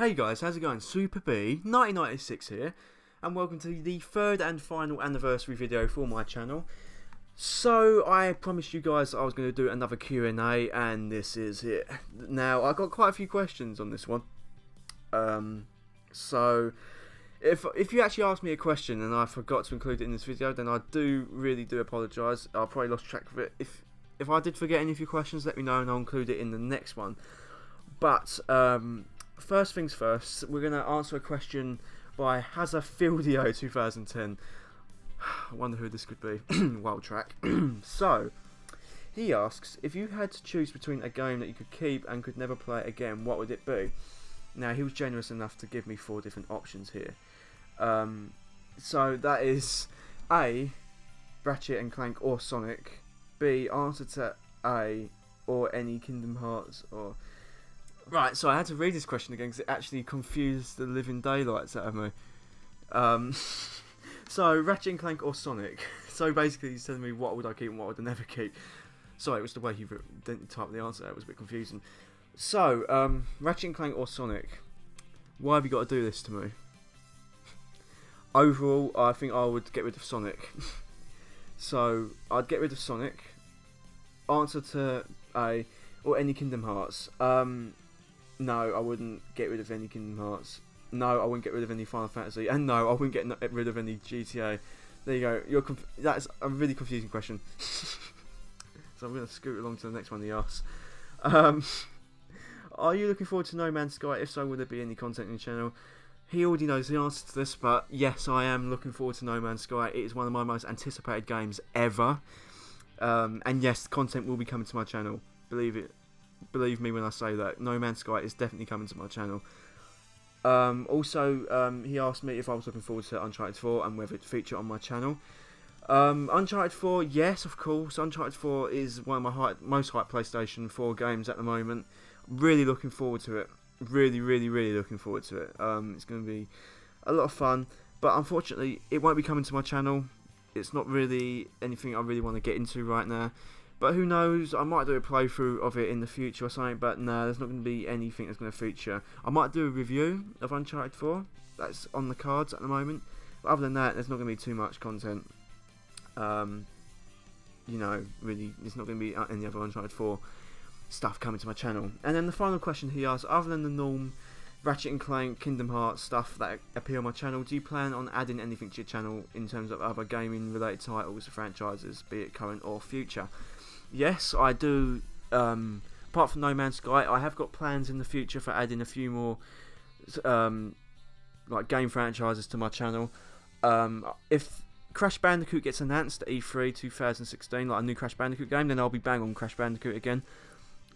Hey guys, how's it going? Super B 1996 here, and welcome to the third and final anniversary video for my channel. So I promised you guys I was going to do another Q&A, and this is it. Now I got quite a few questions on this one. So if you actually asked me a question and I forgot to include it in this video, then I really do apologise. I probably lost track of it. If I did forget any of your questions, let me know and I'll include it in the next one. But first things first, we're going to answer a question by Hazafildio 2010. I wonder who this could be. Wild track. So, he asks, if you had to choose between a game that you could keep and could never play again, what would it be? Now, he was generous enough to give me 4 different options here. So, that is A, Ratchet and Clank or Sonic. B, answer to A, or any Kingdom Hearts or... Right, so I had to read this question again because it actually confused the living daylights out of me. So, Ratchet and Clank or Sonic? So basically he's telling me what would I keep and what would I never keep. Sorry, it was the way he didn't type the answer, it was a bit confusing. So, Ratchet and Clank or Sonic? Why have you got to do this to me? Overall, I think I would get rid of Sonic. So, I'd get rid of Sonic. Answer to A, or any Kingdom Hearts. No, I wouldn't get rid of any Kingdom Hearts. No, I wouldn't get rid of any Final Fantasy. And no, I wouldn't get rid of any GTA. There you go. That's a really confusing question. So I'm going to scoot along to the next one he asks. Are you looking forward to No Man's Sky? If so, will there be any content in the channel? He already knows the answer to this, but yes, I am looking forward to No Man's Sky. It is one of my most anticipated games ever. And yes, content will be coming to my channel. Believe me when I say that. No Man's Sky is definitely coming to my channel. Also, he asked me if I was looking forward to Uncharted 4 and whether it featured on my channel. Uncharted 4, yes, of course. Uncharted 4 is one of my most hyped PlayStation 4 games at the moment. Really looking forward to it. Really looking forward to it. It's going to be a lot of fun. But unfortunately, it won't be coming to my channel. It's not really anything I really want to get into right now. But who knows, I might do a playthrough of it in the future or something, but no, there's not going to be anything that's going to feature. I might do a review of Uncharted 4, that's on the cards at the moment. But other than that, there's not going to be too much content. You know, really, there's not going to be any other Uncharted 4 stuff coming to my channel. And then the final question he asked, other than the norm Ratchet and Clank, Kingdom Hearts stuff that appear on my channel, do you plan on adding anything to your channel in terms of other gaming related titles, franchises, be it current or future? Yes, I do. Apart from No Man's Sky, I have got plans in the future for adding a few more like game franchises to my channel. If Crash Bandicoot gets announced at E3 2016, like a new Crash Bandicoot game, then I'll be bang on Crash Bandicoot again.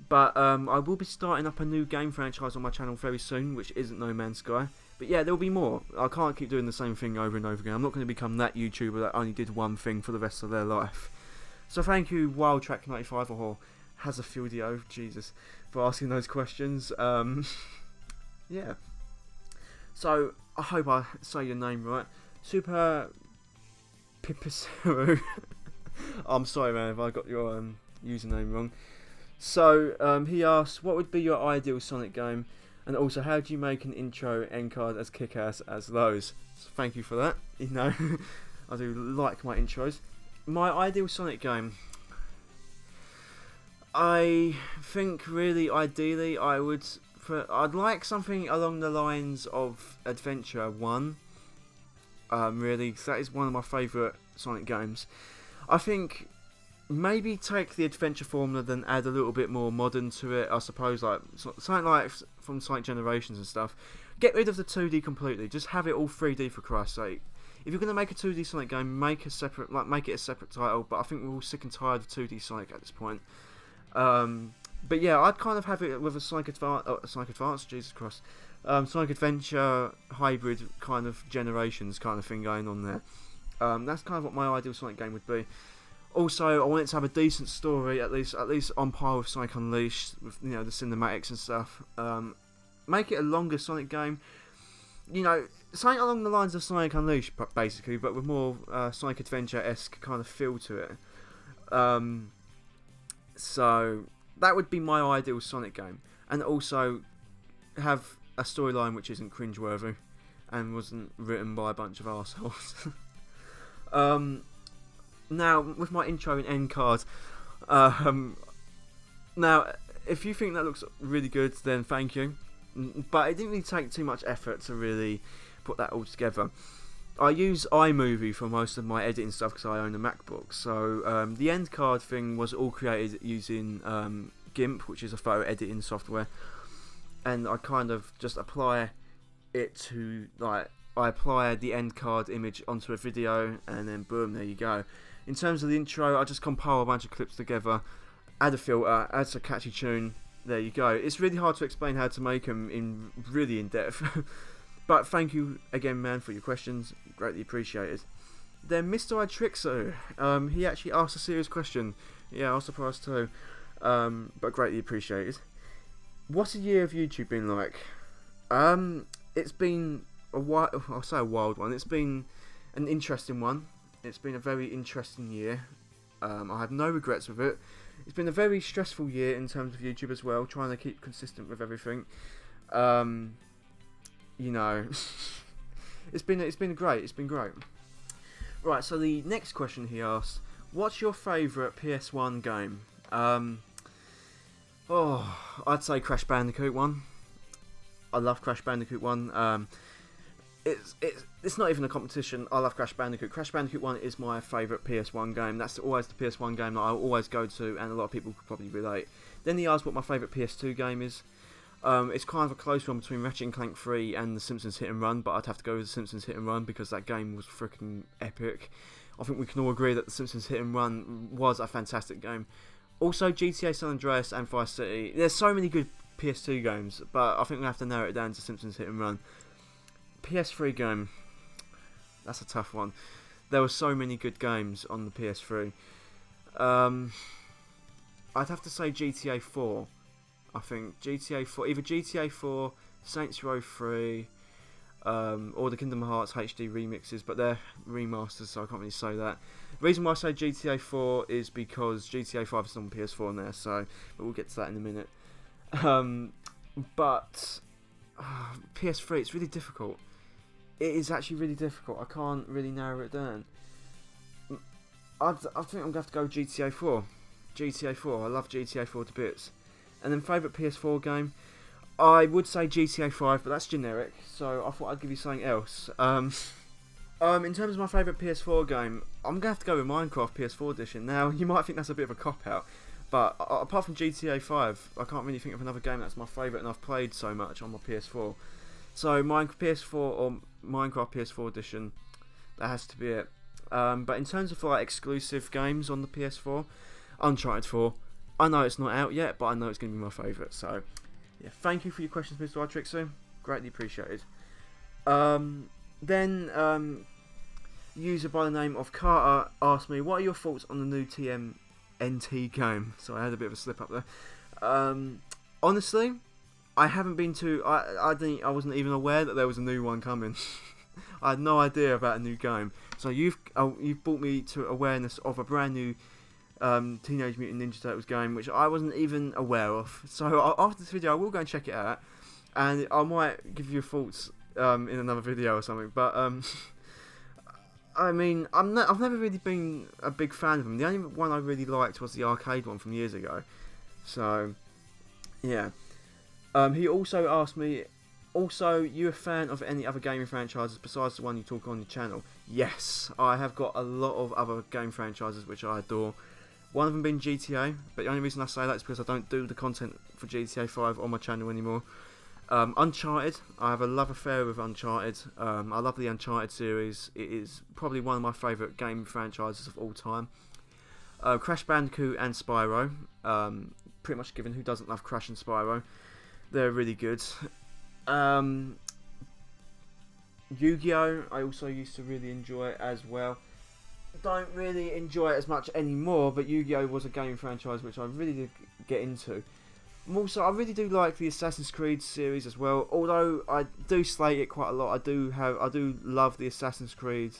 But I will be starting up a new game franchise on my channel very soon, which isn't No Man's Sky. But yeah, there'll be more. I can't keep doing the same thing over and over again. I'm not going to become that YouTuber that only did one thing for the rest of their life. So thank you, WildTrack95 or Hazafildio, Jesus, for asking those questions. Yeah. So I hope I say your name right. Super Pipiceru. I'm sorry, man, if I got your username wrong. So he asked, what would be your ideal Sonic game? And also, how do you make an intro end card as kick-ass as those? So thank you for that. You know, I do like my intros. My ideal Sonic game, I think really ideally I'd like something along the lines of Adventure 1, really, because that is one of my favourite Sonic games. I think maybe take the adventure formula then add a little bit more modern to it, I suppose, like something like from Sonic Generations and stuff. Get rid of the 2D completely, just have it all 3D for Christ's sake. If you're going to make a 2D Sonic game, make it a separate title, but I think we're all sick and tired of 2D Sonic at this point. But yeah, I'd kind of have it with a Sonic Advance, Jesus Christ, Sonic Adventure hybrid kind of Generations kind of thing going on there. That's kind of what my ideal Sonic game would be. Also, I want it to have a decent story, at least on par with Sonic Unleashed, with the cinematics and stuff. Make it a longer Sonic game. Something along the lines of Sonic Unleashed, basically, but with more Sonic Adventure-esque kind of feel to it. So that would be my ideal Sonic game, and also have a storyline which isn't cringeworthy and wasn't written by a bunch of arseholes. Now, with my intro and end card, now, if you think that looks really good, then thank you. But it didn't really take too much effort to really put that all together. I use iMovie for most of my editing stuff because I own a MacBook. So the end card thing was all created using GIMP, which is a photo editing software. And I kind of just apply it to, like, I apply the end card image onto a video, and then boom, there you go. In terms of the intro, I just compile a bunch of clips together, add a filter, add a catchy tune, there you go. It's really hard to explain how to make them really in depth. But thank you again, man, for your questions. Greatly appreciated. Then Mr. Itrixo, he actually asked a serious question. Yeah, I was surprised too. But greatly appreciated. What's a year of YouTube been like? It's been a wild, I'll say a wild one. It's been an interesting one. It's been a very interesting year. I have no regrets with it. It's been a very stressful year in terms of YouTube as well, trying to keep consistent with everything. You know, it's been great. It's been great. Right, so the next question he asked: what's your favourite PS1 game? I'd say Crash Bandicoot 1. I love Crash Bandicoot 1. It's not even a competition. I love Crash Bandicoot. Crash Bandicoot 1 is my favourite PS1 game. That's always the PS1 game that I always go to, and a lot of people could probably relate. Then he asked what my favourite PS2 game is. It's kind of a close one between Ratchet and Clank 3 and The Simpsons Hit and Run, but I'd have to go with The Simpsons Hit and Run because that game was freaking epic. I think we can all agree that The Simpsons Hit and Run was a fantastic game. Also, GTA San Andreas and Vice City. There's so many good PS2 games, but I think we have to narrow it down to Simpsons Hit and Run. PS3 game, that's a tough one. There were so many good games on the PS3. I'd have to say GTA 4. I think GTA 4, either GTA 4, Saints Row 3, or the Kingdom Hearts HD remixes, but they're remasters, so I can't really say that. The reason why I say GTA 4 is because GTA 5 is on PS4 now, but we'll get to that in a minute. But PS3, it's really difficult. It is actually really difficult. I can't really narrow it down. I think I'm going to have to go GTA 4. GTA 4, I love GTA 4 to bits. And then favourite PS4 game, I would say GTA 5, but that's generic, so I thought I'd give you something else. In terms of my favourite PS4 game, I'm going to have to go with Minecraft PS4 Edition. Now, you might think that's a bit of a cop-out, but apart from GTA 5, I can't really think of another game that's my favourite and I've played so much on my PS4. So, PS4 or Minecraft PS4 Edition, that has to be it. But in terms of like exclusive games on the PS4, Uncharted 4. I know it's not out yet, but I know it's going to be my favourite. So, yeah, thank you for your questions, Mr. Itrixo. Greatly appreciated. Then, user by the name of Carter asked me, what are your thoughts on the new TMNT game? So I had a bit of a slip up there. Honestly, I haven't been to... I wasn't even aware that there was a new one coming. I had no idea about a new game. So you've brought me to awareness of a brand new Teenage Mutant Ninja Turtles game, which I wasn't even aware of. So after this video, I will go and check it out, and I might give you thoughts in another video or something. But I mean, I've never really been a big fan of them. The only one I really liked was the arcade one from years ago. So yeah. He also asked me, you a fan of any other gaming franchises besides the one you talk on your channel? Yes, I have got a lot of other game franchises which I adore. One of them being GTA, but the only reason I say that is because I don't do the content for GTA 5 on my channel anymore. Uncharted, I have a love affair with Uncharted. I love the Uncharted series. It is probably one of my favourite game franchises of all time. Crash Bandicoot and Spyro. Pretty much given, who doesn't love Crash and Spyro? They're really good. Yu-Gi-Oh! I also used to really enjoy it as well. Don't really enjoy it as much anymore, but Yu-Gi-Oh! Was a game franchise which I really did get into. Also, I really do like the Assassin's Creed series as well, although I do slate it quite a lot. I do love the Assassin's Creed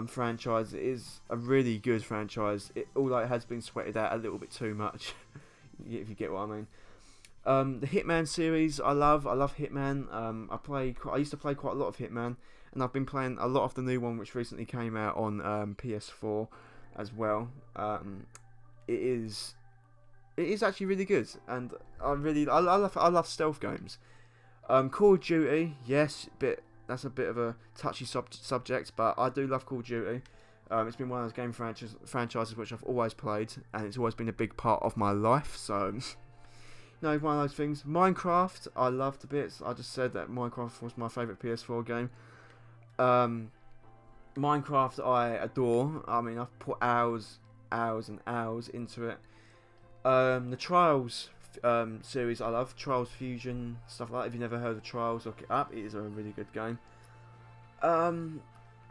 franchise. It is a really good franchise, although it has been sweated out a little bit too much, if you get what I mean. The Hitman series, I love Hitman. I used to play quite a lot of Hitman, and I've been playing a lot of the new one, which recently came out on PS4 as well. It is actually really good, and I love stealth games. Call of Duty, yes, that's a bit of a touchy subject, but I do love Call of Duty. It's been one of those game franchises which I've always played, and it's always been a big part of my life. So, one of those things. Minecraft, I love to bits. I just said that Minecraft was my favourite PS4 game. Minecraft, I adore. I mean, I've put hours and hours into it. The Trials series, I love. Trials Fusion, stuff like that. If you've never heard of Trials, look it up. It is a really good game.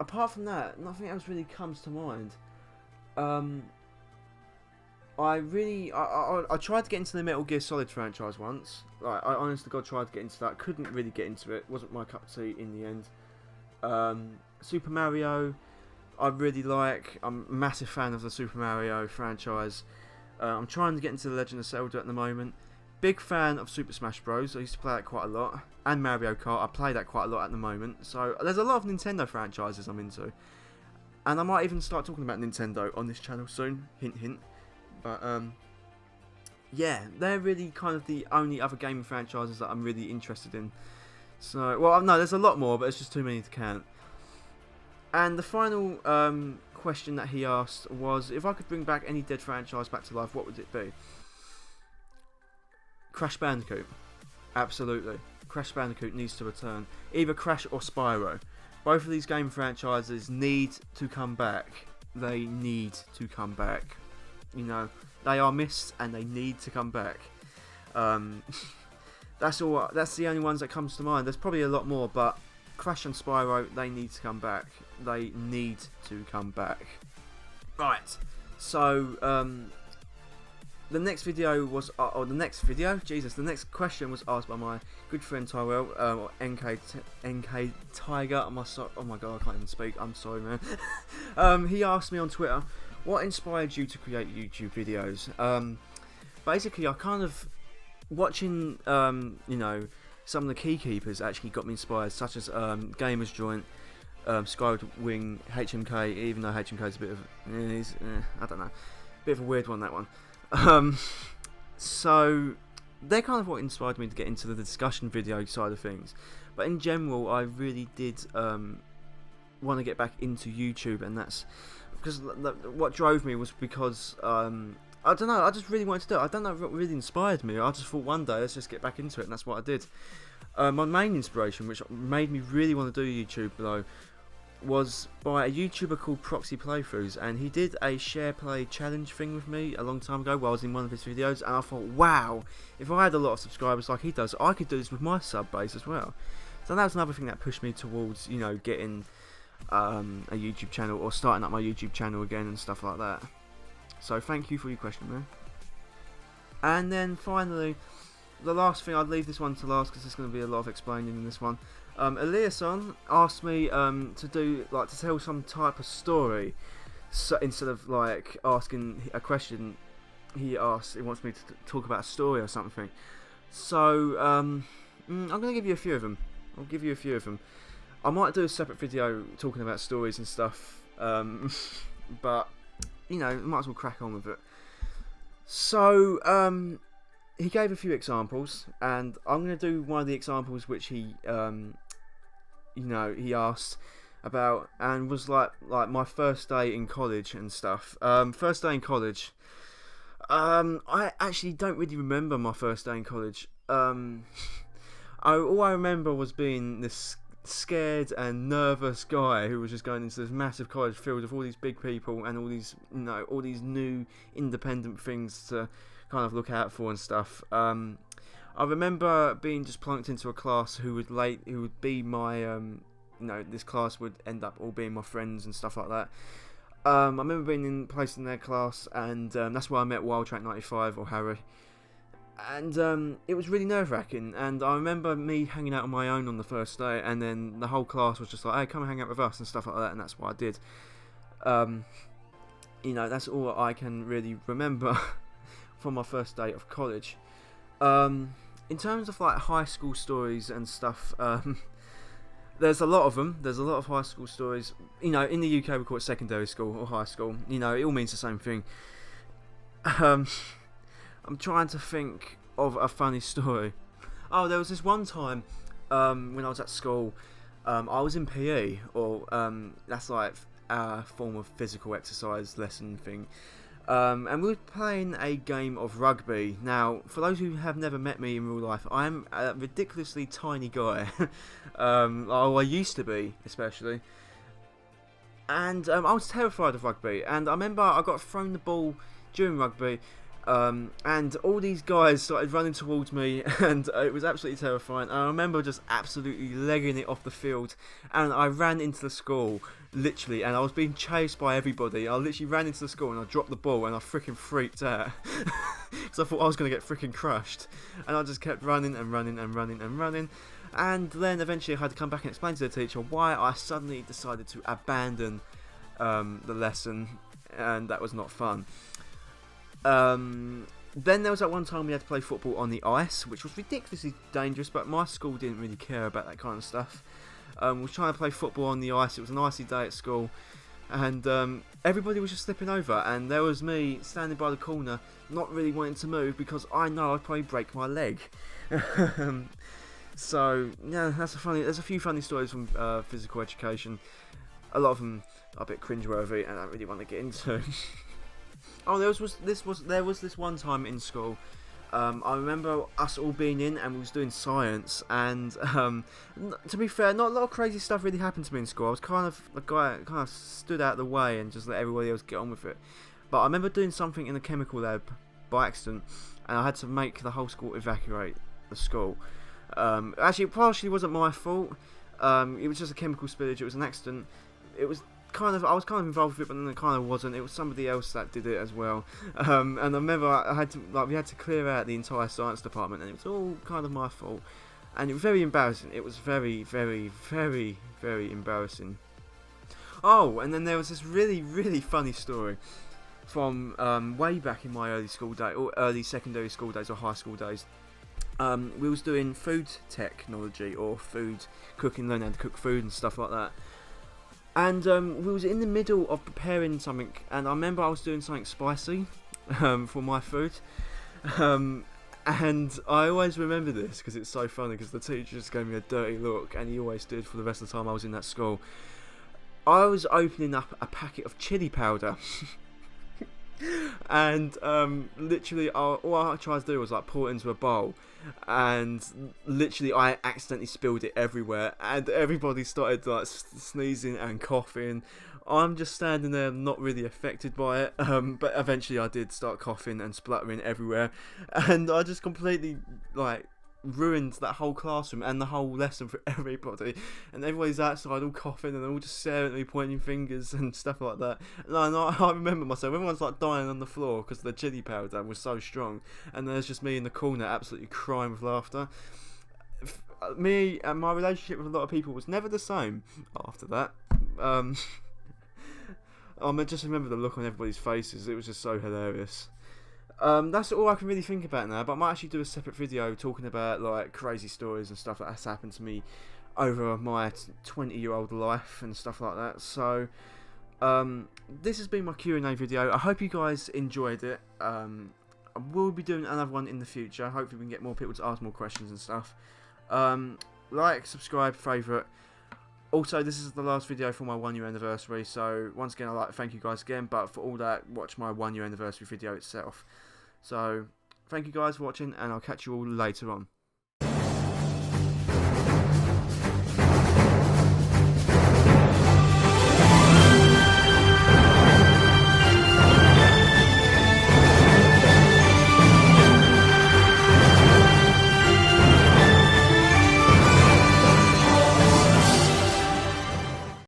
Apart from that, nothing else really comes to mind. I tried to get into the Metal Gear Solid franchise once. Like, I honest to God tried to get into that. Couldn't really get into it. Wasn't my cup of tea in the end. Super Mario, I really like. I'm a massive fan of the Super Mario franchise. I'm trying to get into The Legend of Zelda at the moment. Big fan of Super Smash Bros. I used to play that quite a lot. And Mario Kart, I play that quite a lot at the moment. So there's a lot of Nintendo franchises I'm into. And I might even start talking about Nintendo on this channel soon. Hint, hint. But, yeah, they're really kind of the only other gaming franchises that I'm really interested in. So, well, no, there's a lot more, but it's just too many to count. And the final question that he asked was, if I could bring back any dead franchise back to life, what would it be? Crash Bandicoot. Absolutely. Crash Bandicoot needs to return. Either Crash or Spyro. Both of these game franchises need to come back. They need to come back. You know, they are missed and they need to come back. That's all. That's the only ones that comes to mind. There's probably a lot more, but Crash and Spyro, they need to come back. They need to come back. Right. So, the next video was, the next question was asked by my good friend Tyrell, or NK Tiger. Oh my god, I can't even speak. I'm sorry, man. He asked me on Twitter, what inspired you to create YouTube videos? Basically, I kind of watching, some of the key keepers actually got me inspired, such as Gamers Joint, Skyward Wing, HMK. Even though HMK is a bit of, I don't know, bit of a weird one, that one. So they're kind of what inspired me to get into the discussion video side of things. But in general, I really did want to get back into YouTube, and that's because what drove me was because I don't know, I just really wanted to do it. I don't know what really inspired me. I just thought one day let's just get back into it, and that's what I did. My main inspiration, which made me really want to do YouTube though, was by a YouTuber called Proxy Playthroughs, and he did a share play challenge thing with me a long time ago while I was in one of his videos, and I thought, wow, if I had a lot of subscribers like he does, I could do this with my sub base as well. So that was another thing that pushed me towards, getting a YouTube channel or starting up my YouTube channel again and stuff like that. So thank you for your question, man. And then finally, the last thing, I'd leave this one to last because there's going to be a lot of explaining in this one. Eliasson asked me to tell some type of story. So instead of like asking a question, he wants me to talk about a story or something. So I'm going to give you a few of them. I'll give you a few of them. I might do a separate video talking about stories and stuff, but might as well crack on with it. So he gave a few examples, and I'm going to do one of the examples which he he asked about, and was like my first day in college and stuff. First day in college. I actually don't really remember my first day in college. All I remember was being this scared and nervous guy who was just going into this massive college filled with all these big people and all these new independent things to kind of look out for and stuff. I remember being just plunked into a class who would be my this class would end up all being my friends and stuff like that. I remember being placed in their class, and that's where I met Wild Track 95 or Harry. And it was really nerve-wracking, and I remember me hanging out on my own on the first day, and then the whole class was just like, hey, come and hang out with us and stuff like that, and that's what I did. That's all I can really remember from my first day of college. In terms of like high school stories and stuff, there's a lot of them. There's a lot of high school stories. You know, in the UK we call it secondary school or high school. You know, it all means the same thing. I'm trying to think of a funny story. Oh, there was this one time when I was at school. I was in PE, or that's like a form of physical exercise lesson thing. And we were playing a game of rugby. Now, for those who have never met me in real life, I'm a ridiculously tiny guy. I used to be, especially. And I was terrified of rugby. And I remember I got thrown the ball during rugby. And all these guys started running towards me, and it was absolutely terrifying. And I remember just absolutely legging it off the field, and I ran into the school, literally, and I was being chased by everybody. I literally ran into the school and I dropped the ball, and I freaking freaked out because I thought I was going to get freaking crushed. And I just kept running and running and running and running. And then eventually I had to come back and explain to the teacher why I suddenly decided to abandon the lesson, and that was not fun. Then there was that one time we had to play football on the ice, which was ridiculously dangerous, but my school didn't really care about that kind of stuff. We were trying to play football on the ice. It was an icy day at school, and everybody was just slipping over, and there was me standing by the corner not really wanting to move because I know I'd probably break my leg. So yeah, there's a few funny stories from physical education. A lot of them are a bit cringeworthy and I don't really want to get into. Oh, there was this one time in school. I remember us all being in and we was doing science, and to be fair, not a lot of crazy stuff really happened to me in school. I was kind of a guy that kind of stood out of the way and just let everybody else get on with it. But I remember doing something in the chemical lab by accident, and I had to make the whole school evacuate the school. Actually, it partially wasn't my fault. It was just a chemical spillage. It was an accident. I was kind of involved with it, but then it kind of wasn't. It was somebody else that did it as well. And I remember we had to clear out the entire science department, and it was all kind of my fault. And it was very embarrassing. It was very, very, very, very embarrassing. Oh, and then there was this really, really funny story from way back in my early school day, or early secondary school days, or high school days. We was doing food technology, or food cooking, learning how to cook food and stuff like that. And we was in the middle of preparing something, and I remember I was doing something spicy for my food. And I always remember this because it's so funny, because the teacher just gave me a dirty look, and he always did for the rest of the time I was in that school. I was opening up a packet of chili powder. And literally all I tried to do was like pour it into a bowl, and literally I accidentally spilled it everywhere, and everybody started like sneezing and coughing. I'm just standing there not really affected by it, but eventually I did start coughing and spluttering everywhere, and I just completely like ruined that whole classroom and the whole lesson for everybody, and everybody's outside all coughing and they're all just staring at me, pointing fingers and stuff like that. And I remember myself, everyone's like dying on the floor because the chili powder was so strong, and there's just me in the corner absolutely crying with laughter. Me and my relationship with a lot of people was never the same after that. I just remember the look on everybody's faces. It was just so hilarious. That's all I can really think about now, but I might actually do a separate video talking about like crazy stories and stuff that has happened to me over my 20-year-old life and stuff like that. So this has been my Q&A video. I hope you guys enjoyed it. I will be doing another one in the future. Hopefully we can get more people to ask more questions and stuff. Like, subscribe, favourite. Also, this is the last video for my 1 year anniversary, so once again I'd like to thank you guys again, but for all that, watch my 1 year anniversary video itself. So, thank you guys for watching, and I'll catch you all later on.